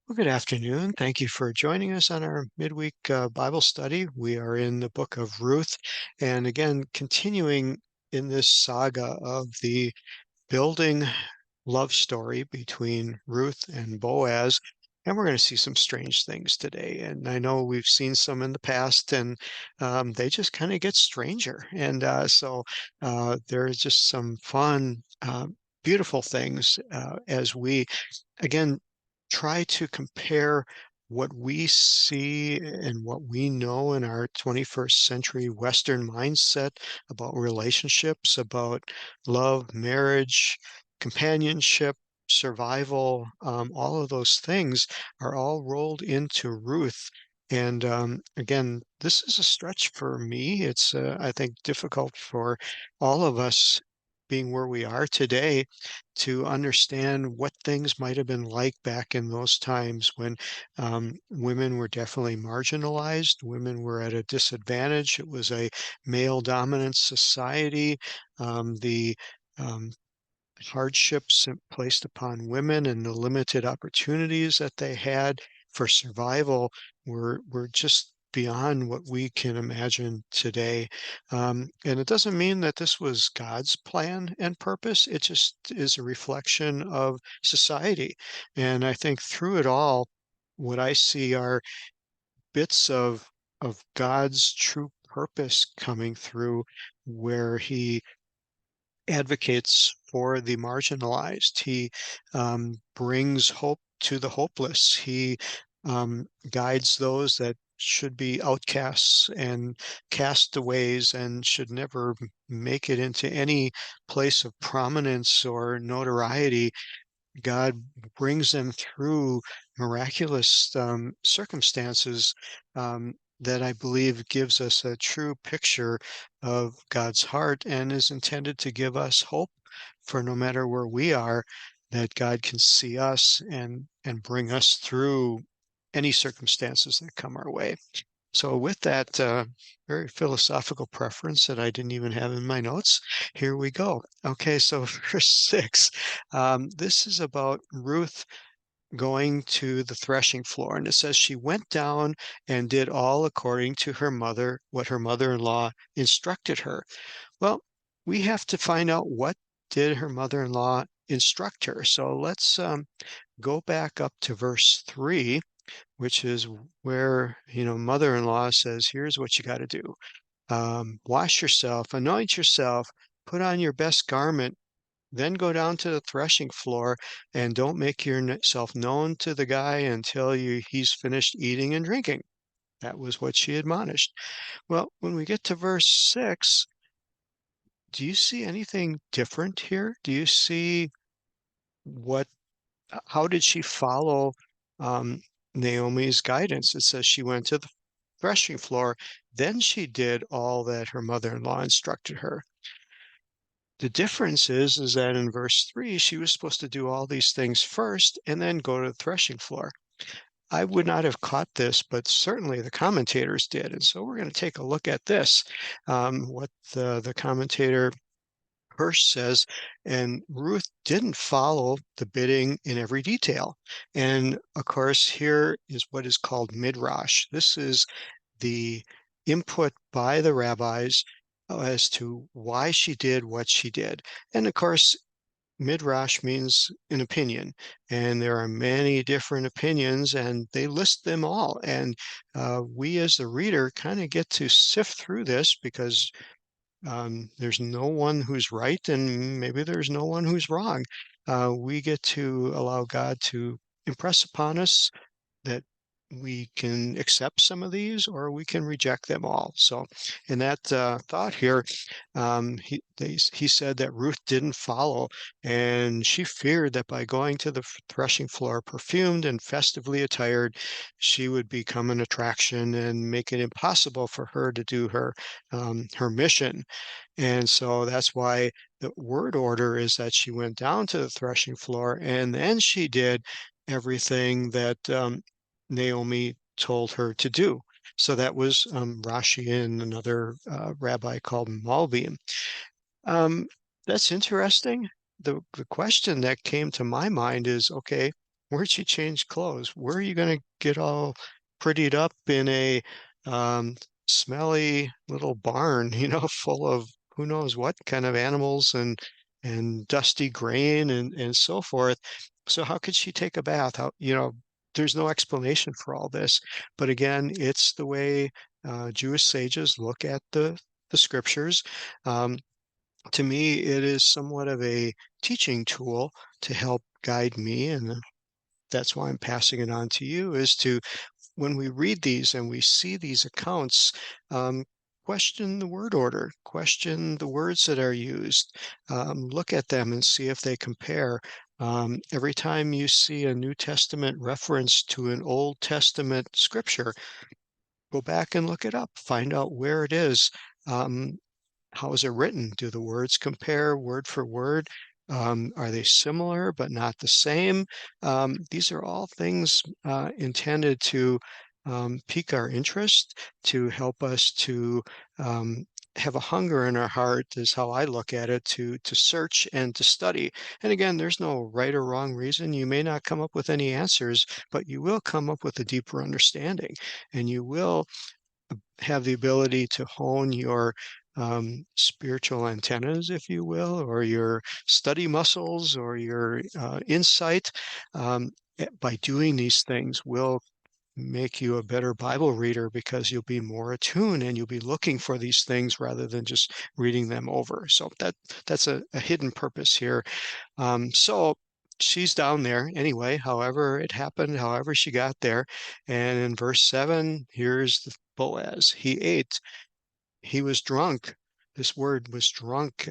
Well, good afternoon. Thank you for joining us on our midweek Bible study. We are in the book of Ruth, and again, continuing in this saga of the building love story between Ruth and Boaz. And we're going to see some strange things today. And I know we've seen some in the past, and they just kind of get stranger. And so there's just some fun, beautiful things as we again, try to compare what we see and what we know in our 21st century Western mindset about relationships, about love, marriage, companionship, survival, all of those things are all rolled into Ruth. And again, this is a stretch for me. It's, I think, difficult for all of us being where we are today to understand what things might have been like back in those times when women were definitely marginalized, women were at a disadvantage. It was a male dominant society. The hardships placed upon women and the limited opportunities that they had for survival were just beyond what we can imagine today. And it doesn't mean that this was God's plan and purpose. It just is a reflection of society. And I think through it all, what I see are bits of God's true purpose coming through where he advocates for the marginalized. He brings hope to the hopeless. He guides those that should be outcasts and castaways and should never make it into any place of prominence or notoriety. God brings them through miraculous circumstances that I believe gives us a true picture of God's heart and is intended to give us hope for no matter where we are, that God can see us and bring us through any circumstances that come our way. So with that very philosophical preference that I didn't even have in my notes, here we go. Okay, so verse 6, this is about Ruth going to the threshing floor, and it says she went down and did all according to her mother, what her mother-in-law instructed her. Well, we have to find out what did her mother-in-law instruct her. So let's go back up to verse 3, which is where, mother-in-law says, here's what you got to do. Wash yourself, anoint yourself, put on your best garment, then go down to the threshing floor and don't make yourself known to the guy until he's finished eating and drinking. That was what she admonished. Well, when we get to verse 6, do you see anything different here? Do you see what how did she follow um, Naomi's guidance? It says she went to the threshing floor, then she did all that her mother-in-law instructed her. The difference is that in verse 3, she was supposed to do all these things first and then go to the threshing floor. I would not have caught this, but certainly the commentators did. And so we're going to take a look at this, what the commentator Hirsch says, and Ruth didn't follow the bidding in every detail. And of course, here is what is called midrash. This is the input by the rabbis as to why she did what she did. And of course, midrash means an opinion, and there are many different opinions, and they list them all. And we, as the reader, kind of get to sift through this because there's no one who's right, and maybe there's no one who's wrong. We get to allow God to impress upon us that we can accept some of these or we can reject them all. So, in that thought here, he said that Ruth didn't follow, and she feared that by going to the threshing floor perfumed and festively attired, she would become an attraction and make it impossible for her to do her mission. And so that's why the word order is that she went down to the threshing floor and then she did everything that Naomi told her to do. So that was Rashi and another rabbi called Malbim. Um, that's interesting. The question that came to my mind is, okay, Where'd she change clothes? Where are you gonna get all prettied up in a, um, smelly little barn, full of who knows what kind of animals and dusty grain and so forth. So how could she take a bath? There's no explanation for all this. But again, it's the way, Jewish sages look at the scriptures. Um, to me, it is somewhat of a teaching tool to help guide me, and that's why I'm passing it on to you, is to, when we read these and we see these accounts, um, question the word order, question the words that are used, look at them and see if they compare. Every time you see a New Testament reference to an Old Testament scripture, go back and look it up, find out where it is. Um, how is it written? Do the words compare word for word? Are they similar but not the same? These are all things intended to pique our interest, to help us to um, have a hunger in our heart, is how I look at it, to search and to study. And again, there's no right or wrong reason. You may not come up with any answers, but you will come up with a deeper understanding, and you will have the ability to hone your spiritual antennas, if you will, or your study muscles, or your insight. By doing these things will make you a better Bible reader, because you'll be more attuned and you'll be looking for these things rather than just reading them over. So that's a hidden purpose here. So she's down there anyway, however it happened, however she got there. And in verse 7, here's the Boaz. He ate, he was drunk. This word was drunk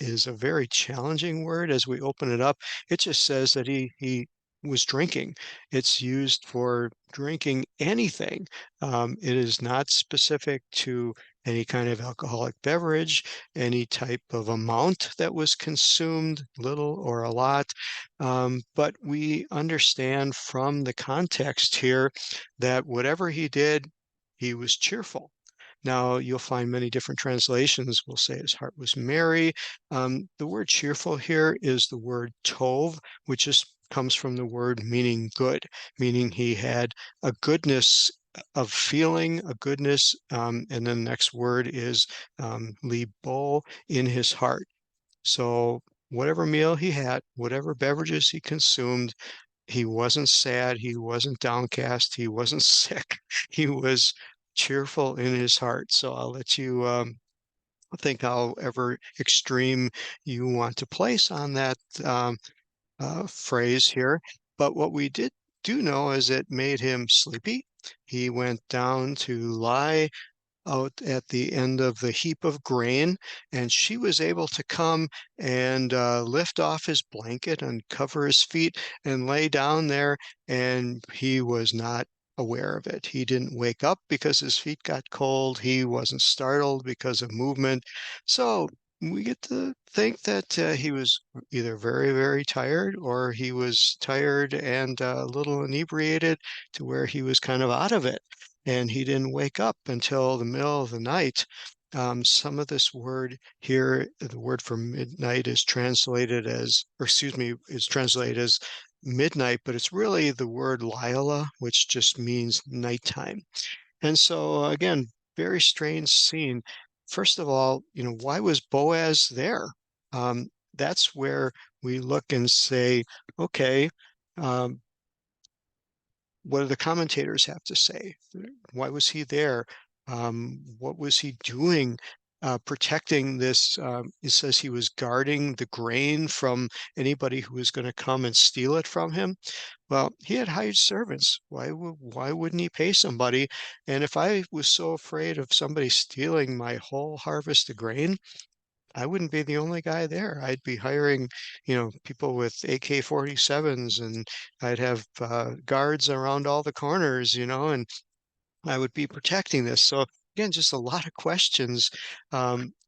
is a very challenging word as we open it up. It just says that he was drinking. It's used for drinking anything. It is not specific to any kind of alcoholic beverage, any type of amount that was consumed, little or a lot. But we understand from the context here that whatever he did, he was cheerful. Now, you'll find many different translations will say his heart was merry. The word cheerful here is the word tov, which comes from the word meaning good, meaning he had a goodness of feeling, a goodness, and then the next word is libo, in his heart. So whatever meal he had, whatever beverages he consumed, he wasn't sad, he wasn't downcast, he wasn't sick. He was cheerful in his heart. So I'll let you think however extreme you want to place on that phrase here. But what we do know is it made him sleepy. He went down to lie out at the end of the heap of grain, and she was able to come and lift off his blanket and cover his feet and lay down there, and he was not aware of it. He didn't wake up because his feet got cold. He wasn't startled because of movement. So we get to think that he was either very, very tired, or he was tired and a little inebriated to where he was kind of out of it, and he didn't wake up until the middle of the night. Some of this word here, the word for midnight is translated as, or excuse me, is translated as midnight, but it's really the word Lila, which just means nighttime. And so again, very strange scene. First of all, why was Boaz there? That's where we look and say, okay, um, what do the commentators have to say? Why was he there? What was he doing? Protecting this, it says he was guarding the grain from anybody who was going to come and steal it from him. Well, he had hired servants. Why wouldn't he pay somebody? And if I was so afraid of somebody stealing my whole harvest of grain, I wouldn't be the only guy there. I'd be hiring, people with AK-47s, and I'd have guards around all the corners, and I would be protecting this. So again, just a lot of questions.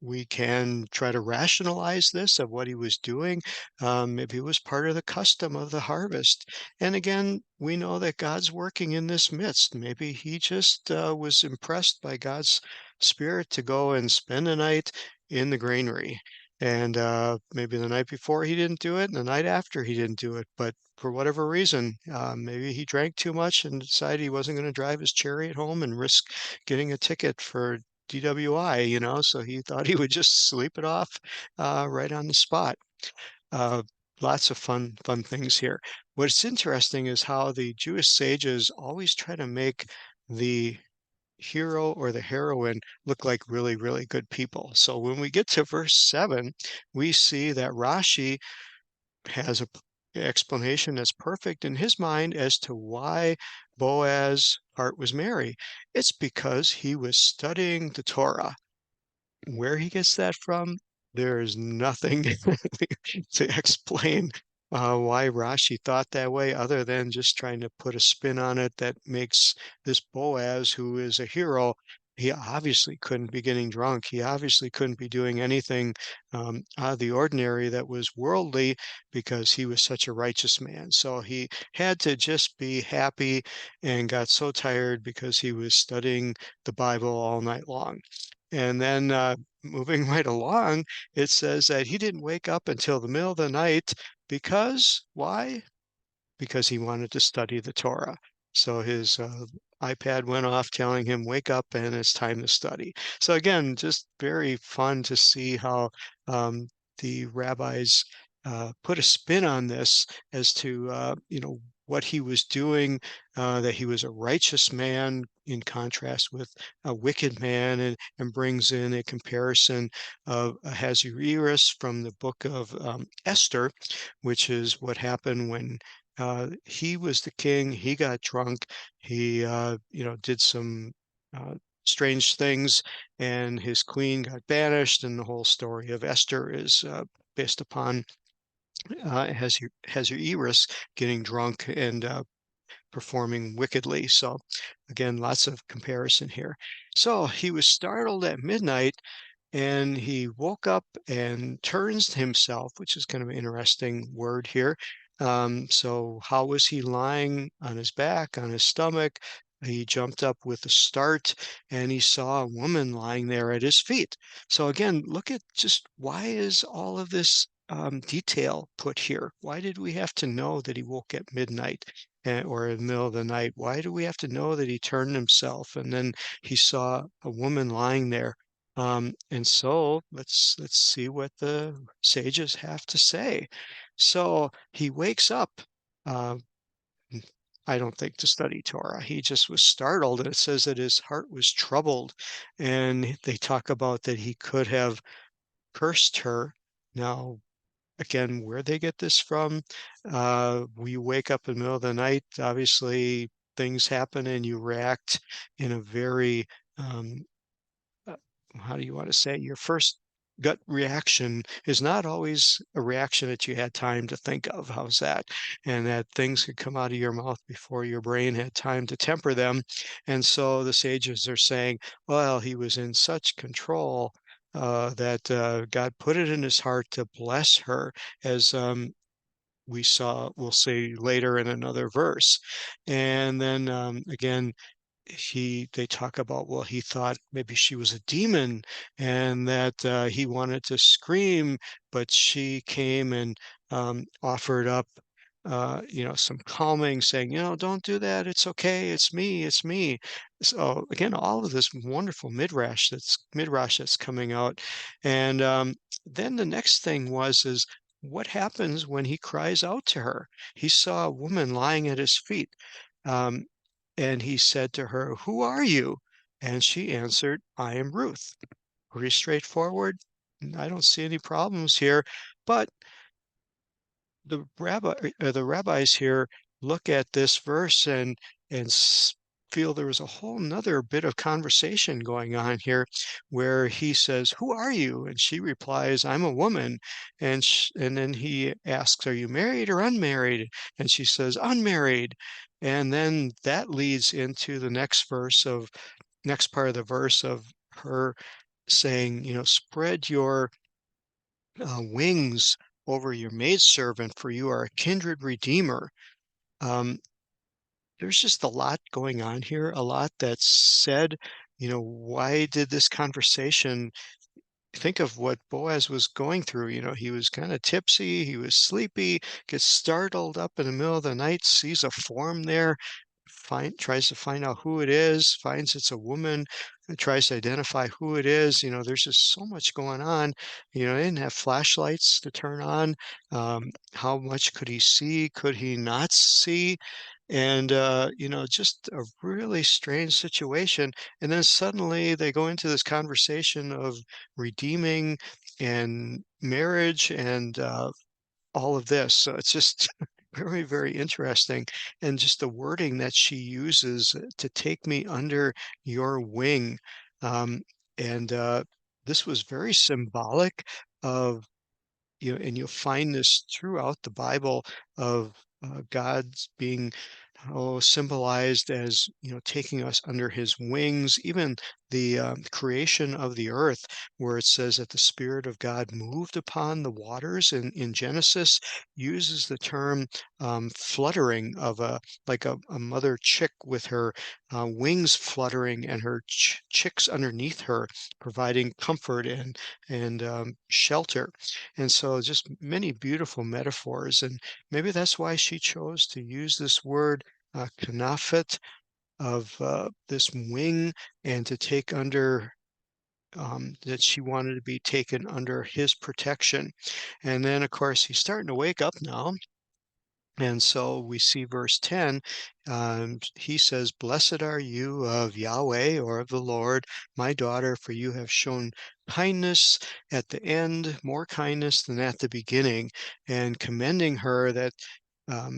We can try to rationalize this of what he was doing. Maybe it was part of the custom of the harvest. And again, we know that God's working in this midst. Maybe he just was impressed by God's spirit to go and spend the night in the granary. And maybe the night before he didn't do it, and the night after he didn't do it. But for whatever reason, maybe he drank too much and decided he wasn't going to drive his chariot home and risk getting a ticket for DWI, so he thought he would just sleep it off right on the spot. Uh, Lots of fun things here. What's interesting is how the Jewish sages always try to make the hero or the heroine look like really, really good people. So when we get to verse 7, we see that Rashi has a explanation that's perfect in his mind as to why Boaz's heart was merry. It's because he was studying the Torah. Where he gets that from, there is nothing to explain why Rashi thought that way, other than just trying to put a spin on it that makes this Boaz, who is a hero, he obviously couldn't be getting drunk. He obviously couldn't be doing anything out of the ordinary that was worldly because he was such a righteous man. So he had to just be happy and got so tired because he was studying the Bible all night long. And then moving right along, it says that he didn't wake up until the middle of the night because why? Because he wanted to study the Torah. So his iPad went off telling him, wake up and it's time to study. So again, just very fun to see how the rabbis put a spin on this as to, what he was doing, that he was a righteous man in contrast with a wicked man, and brings in a comparison of Ahasuerus from the book of Esther, which is what happened when he was the king. He got drunk. He, did some uh, strange things, and his queen got banished. And the whole story of Esther is based upon Ahasuerus getting drunk and performing wickedly. So, again, lots of comparison here. So he was startled at midnight and he woke up and turns himself, which is kind of an interesting word here. So how was he lying on his back, on his stomach? He jumped up with a start and he saw a woman lying there at his feet. So again, look at just why is all of this detail put here? Why did we have to know that he woke at midnight or in the middle of the night? Why do we have to know that he turned himself and then he saw a woman lying there? And so let's see what the sages have to say. So he wakes up. Uh, I don't think to study Torah. He just was startled, and it says that his heart was troubled. And they talk about that he could have cursed her. Now, again, where they get this from, you wake up in the middle of the night. Obviously, things happen, and you react in a very um, uh, how do you want to say, your first gut reaction is not always a reaction that you had time to think of. How's that? And that things could come out of your mouth before your brain had time to temper them. And so the sages are saying, well, he was in such control that God put it in his heart to bless her, as we'll see later in another verse. And then again, they talk about, well, he thought maybe she was a demon and that he wanted to scream, but she came and offered up some calming, saying, don't do that, it's okay, it's me. So again, all of this wonderful midrash that's coming out. And then the next thing is what happens when he cries out to her? He saw a woman lying at his feet. um, and he said to her, "Who are you?" And she answered, "I am Ruth." Pretty straightforward. I don't see any problems here. But the rabbis here look at this verse and feel there was a whole nother bit of conversation going on here, where he says, "Who are you?" And she replies, "I'm a woman." And then he asks, "Are you married or unmarried?" And she says, "Unmarried." And then that leads into the next part of the verse of her saying, "Spread your wings over your maidservant, for you are a kindred redeemer." Um, there's just a lot going on here, a lot that's said. Why did this conversation think of what Boaz was going through. He was kind of tipsy, he was sleepy, gets startled up in the middle of the night, sees a form there, tries to find out who it is, finds it's a woman, and tries to identify who it is. There's just so much going on. They didn't have flashlights to turn on. How much could he see? Could he not see? And just a really strange situation. And then suddenly they go into this conversation of redeeming and marriage and all of this. So it's just very, very interesting. And just the wording that she uses to take me under your wing. Um, and this was very symbolic of and you'll find this throughout the Bible of God's being symbolized as taking us under His wings. Even the creation of the earth, where it says that the Spirit of God moved upon the waters in Genesis, uses the term fluttering of a mother chick with her wings fluttering and her chicks underneath her, providing comfort and shelter. And so just many beautiful metaphors. And maybe that's why she chose to use this word kanafet of this wing and to take under that she wanted to be taken under his protection. And then, of course, he's starting to wake up now. And so we see verse 10, he says, "Blessed are you of Yahweh or of the Lord, my daughter, for you have shown kindness at the end, more kindness than at the beginning," and commending her that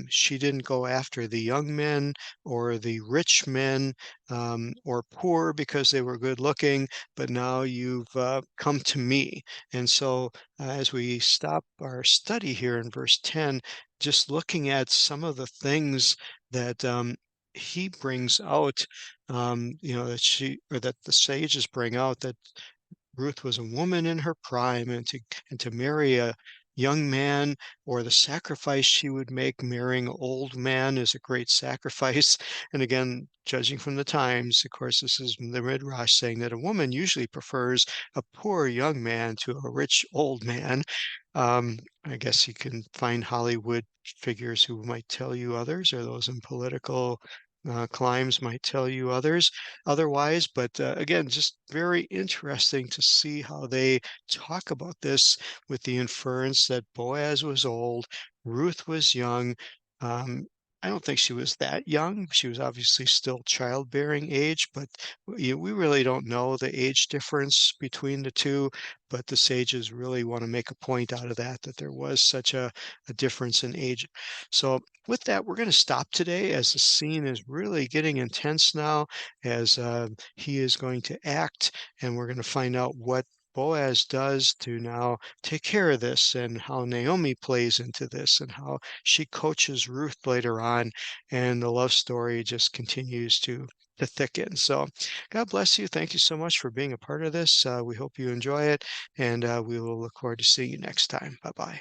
she didn't go after the young men or the rich men or poor because they were good looking, but now you've come to me. And so, as we stop our study here in verse 10, just looking at some of the things that he brings out, that she or that the sages bring out, that Ruth was a woman in her prime, and to marry a young man, or the sacrifice she would make marrying an old man, is a great sacrifice. And again, judging from the times, of course, this is the Midrash saying that a woman usually prefers a poor young man to a rich old man. I guess you can find Hollywood figures who might tell you others, or those in political climes might tell you otherwise. But again, just very interesting to see how they talk about this with the inference that Boaz was old, Ruth was young. Um, I don't think she was that young. She was obviously still childbearing age, but we really don't know the age difference between the two. But the sages really want to make a point out of that there was such a difference in age. So with that, we're going to stop today, as the scene is really getting intense now, as he is going to act, and we're going to find out what Boaz does to now take care of this, and how Naomi plays into this, and how she coaches Ruth later on, and the love story just continues to thicken. So God bless you. Thank you so much for being a part of this. We hope you enjoy it, and we will look forward to seeing you next time. Bye bye.